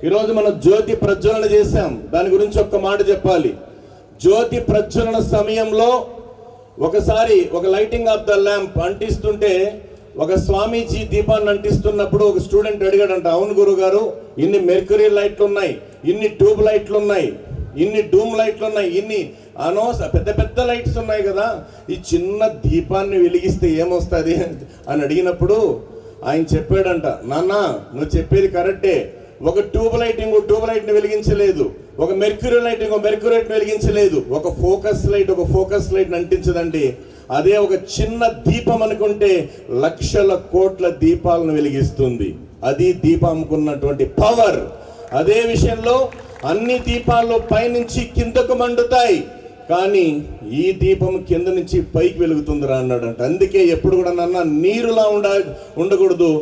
ఈరోజు మనం జ్యోతి ప్రజ్వలన చేశాం. దాని గురించి ఒక్క మాట చెప్పాలి. జ్యోతి ప్రజ్వలన సమయంలో ఒకసారి ఒక లైటింగ్ ఆఫ్ ద ల్యాంప్ అంటిస్తుంటే, ఒక స్వామీజీ దీపాన్ని అంటిస్తున్నప్పుడు ఒక స్టూడెంట్ అడిగాడంట, అవును గురువు గారు, ఇన్ని మెర్క్యూరీ లైట్లు ఉన్నాయి, ఇన్ని ట్యూబ్ లైట్లు ఉన్నాయి, ఇన్ని డూమ్ లైట్లు ఉన్నాయి, ఇన్ని పెద్ద పెద్ద లైట్స్ ఉన్నాయి కదా, ఈ చిన్న దీపాన్ని వెలిగిస్తే ఏమొస్తుంది అని అడిగినప్పుడు ఆయన చెప్పాడంట, నాన్న నువ్వు చెప్పేది కరెక్టే, ఒక ట్యూబ్ లైట్ ఇంకో ట్యూబ్ లైట్ని వెలిగించలేదు, ఒక మెర్క్యూరీ లైట్ ఇంకో మెర్క్యూరీ లైట్ని వెలిగించలేదు, ఒక ఫోకస్ లైట్ని అంటించదండి. అదే ఒక చిన్న దీపం అనుకుంటే లక్షల కోట్ల దీపాలను వెలిగిస్తుంది. అది దీపంకున్నటువంటి పవర్. అదే విషయంలో అన్ని దీపాలు పైనుంచి కిందకు మండుతాయి, కానీ ఈ దీపం కింద నుంచి పైకి వెలుగుతుందిరా అన్నాడంట. అందుకే ఎప్పుడు కూడా నాన్న నీరులా ఉండకూడదు,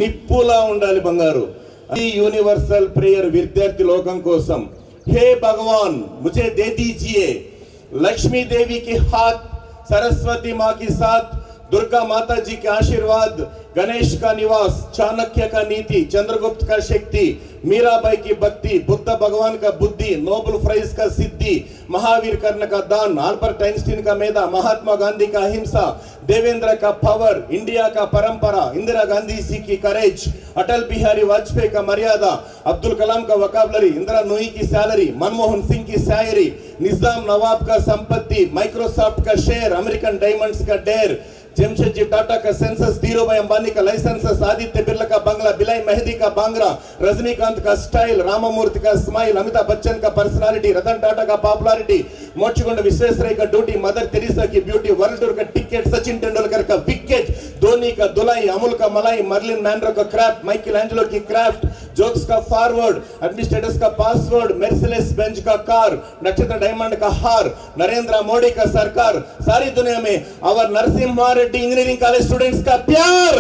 నిప్పులా ఉండాలి బంగారు. ఈ యూనివర్సల్ ప్రేయర్ విద్యార్థి లోకం కోసం. हे भगवान मुझे दे दीजिए लक्ष्मी देवी के हाथ, सरस्वती माँ के साथ, दुर्गा माता जी के आशीर्वाद, गणेश का निवास, चाणक्य का नीति, चंद्रगुप्त का शक्ति, मीराबाई की भक्ति, बुद्ध भगवान का बुद्धि, नोबेल प्राइज का सिद्धि, महावीर कर्ण का दान, अल्बर्ट आइंस्टीन का मेधा, महात्मा गांधी का अहिंसा, देवेंद्र का पावर, इंडिया का परंपरा, इंदिरा गांधी जी की करेज, अटल बिहारी वाजपेयी का मर्यादा, अब्दुल कलाम का वोकैबुलरी, इंदिरा नूई की सैलरी, मनमोहन सिंह की शायरी, निजाम नवाब का संपत्ति, माइक्रोसॉफ्ट का शेयर, अमेरिकन डायमंड्स का डेयर, जमशेदजी टाटा का सेंसस, धीरूभाई अंबानी का लाइसेंसेस, आदित्य बिरला का बंगला, बिलाई मेहदी का बांग्रा, रजनीकांत का स्टाइल, राममूर्ति का स्माइल, अमिताभ बच्चन का पर्सनालिटी, रतन टाटा का पॉपुलरिटी, मोचगुंड विश्वेश्वरैया का ड्यूटी, मदर तेरेसा की ब्यूटी, वर्ल्ड टूर का टिकट, सचिन तेंदुलकर का विकेट, धोनी का दुलाई, अमूल का मलाई, मर्लिन मैंड्रो का क्राफ्ट, माइकल एंजेलो की क्राफ्ट, जोक्स का फॉरवर्ड, एडमिनिस्ट्रेटर्स का पासवर्ड, मेर्सिडीज बेंज का कार, नक्षत्र डायमंड का हार, नरेंद्र मोदी का सरकार, सारी दुनिया में और Narasimha Reddy engineering college students का प्यार.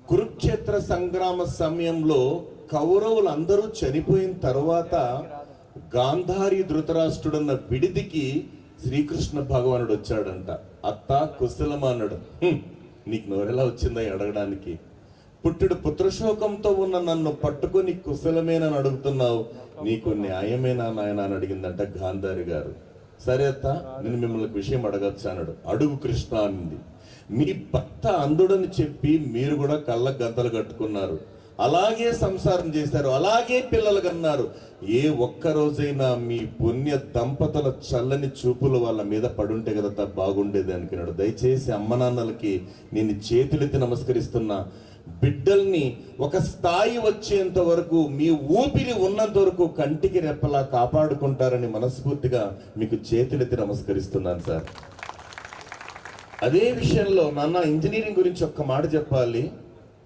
కురుక్షేత్ర సంగ్రామ సమయంలో కౌరవులందరూ చనిపోయిన తర్వాత గాంధారి ధృతరాష్ట్రుడన్న విడిదికి శ్రీకృష్ణ భగవానుడు వచ్చాడంట. అత్త కుశలమా అన్నాడు. నీకు నోరెలా వచ్చిందా అడగడానికి? పుట్టుడు పుత్రశోకంతో ఉన్న నన్ను పట్టుకొని కుశలమేనని అడుగుతున్నావు, నీకు న్యాయమేనా నాయన అని అడిగిందంట గాంధారి గారు. సరే అత్త, నేను మిమ్మల్ని విషయం అడగచ్చు అన్నాడు. అడుగు కృష్ణ అనింది. మీ భర్త అందుడని చెప్పి మీరు కూడా కళ్ళ గంతలు కట్టుకున్నారు, అలాగే సంసారం చేశారు, అలాగే పిల్లలు కన్నారు. ఏ ఒక్క రోజైనా మీ పుణ్య దంపతుల చల్లని చూపులు వాళ్ళ మీద పడుంటే కదా బాగుండేది అనుకున్నాడు. దయచేసి అమ్మ నాన్నలకి నేను చేతులెత్తి నమస్కరిస్తున్నా, బిడ్డల్ని ఒక స్థాయి వచ్చేంత వరకు, మీ ఊపిరి ఉన్నంత వరకు కంటికి రెప్పలా కాపాడుకుంటారని మనస్ఫూర్తిగా మీకు చేతులెత్తి నమస్కరిస్తున్నాను సార్. అదే విషయంలో నాన్న ఇంజనీరింగ్ గురించి ఒక్క మాట చెప్పాలి.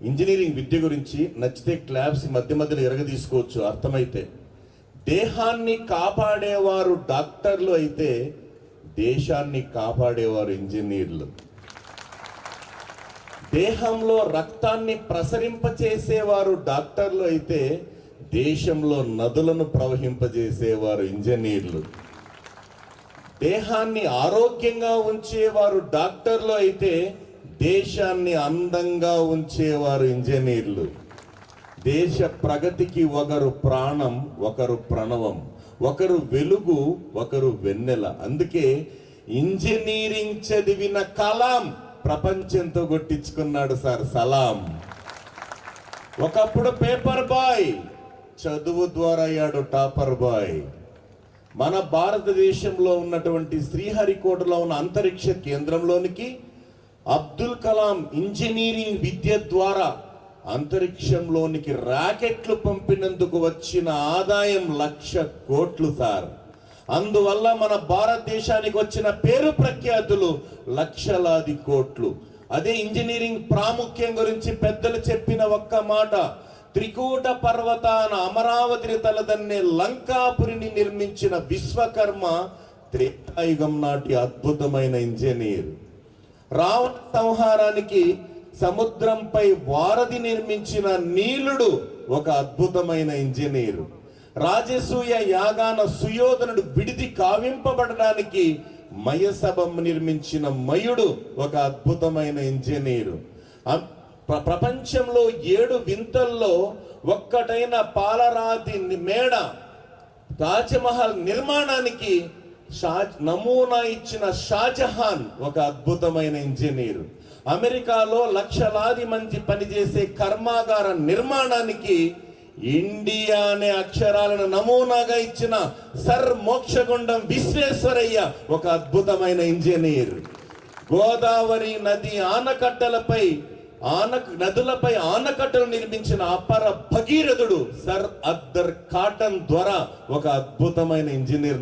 ఇంజనీరింగ్ విద్య గురించి నచ్చితే క్లాబ్స్ మధ్య మధ్యలో ఎరగదీసుకోవచ్చు అర్థమైతే. దేహాన్ని కాపాడేవారు డాక్టర్లు అయితే దేశాన్ని కాపాడేవారు ఇంజనీర్లు. దేహంలో రక్తాన్ని ప్రసరింపచేసేవారు డాక్టర్లు అయితే దేశంలో నదులను ప్రవహింపజేసేవారు ఇంజనీర్లు. దేహాన్ని ఆరోగ్యంగా ఉంచేవారు డాక్టర్లు అయితే దేశాన్ని అందంగా ఉంచేవారు ఇంజనీర్లు. దేశ ప్రగతికి ఒకరు ప్రాణం, ఒకరు ప్రణవం, ఒకరు వెలుగు, ఒకరు వెన్నెల. అందుకే ఇంజనీరింగ్ చదివిన కలాం ప్రపంచంతో కొట్టించుకున్నాడు సార్ సలాం. ఒకప్పుడు పేపర్ బాయ్, చదువు ద్వారా అయ్యాడు టాపర్ బాయ్. మన భారతదేశంలో ఉన్నటువంటి శ్రీహరికోటలో ఉన్న అంతరిక్ష కేంద్రంలోనికి అబ్దుల్ కలాం ఇంజనీరింగ్ విద్య ద్వారా అంతరిక్షంలోనికి రాకెట్లు పంపినందుకు వచ్చిన ఆదాయం 1,00,000 కోట్లు సార్. అందువల్ల మన భారతదేశానికి వచ్చిన పేరు ప్రఖ్యాతులు లక్షలాది కోట్లు. అదే ఇంజనీరింగ్ ప్రాముఖ్యం గురించి పెద్దలు చెప్పిన ఒక్క మాట, త్రికూట పర్వతాన అమరావతిని తలదన్నే లంకాపురిని నిర్మించిన విశ్వకర్మ త్రేతాయుగం నాటి అద్భుతమైన ఇంజనీర్. రావణ సంహారానికి సముద్రంపై వారధి నిర్మించిన నీలుడు ఒక అద్భుతమైన ఇంజనీర్. రాజసూయ యాగాన సుయోధనుడు విడిది కావింపబడడానికి మయసభం నిర్మించిన మయుడు ఒక అద్భుతమైన ఇంజనీరు. ప్రపంచంలో 7 వింతల్లో ఒక్కటైన పాలరాతి మేడ తాజ్మహల్ నిర్మాణానికి నమూనా ఇచ్చిన షాజహాన్ ఒక అద్భుతమైన ఇంజనీర్. అమెరికాలో లక్షలాది మంది పనిచేసే కర్మాగార నిర్మాణానికి ఇండియా అనే అక్షరాలను నమూనాగా ఇచ్చిన సర్ మోక్షగుండం విశ్వేశ్వరయ్య ఒక అద్భుతమైన ఇంజనీర్. గోదావరి నది నదులపై ఆనకట్టలు నిర్మించిన అపర భగీరథుడు సర్ అద్దర్ కాటన్ ద్వారా ఒక అద్భుతమైన ఇంజనీర్.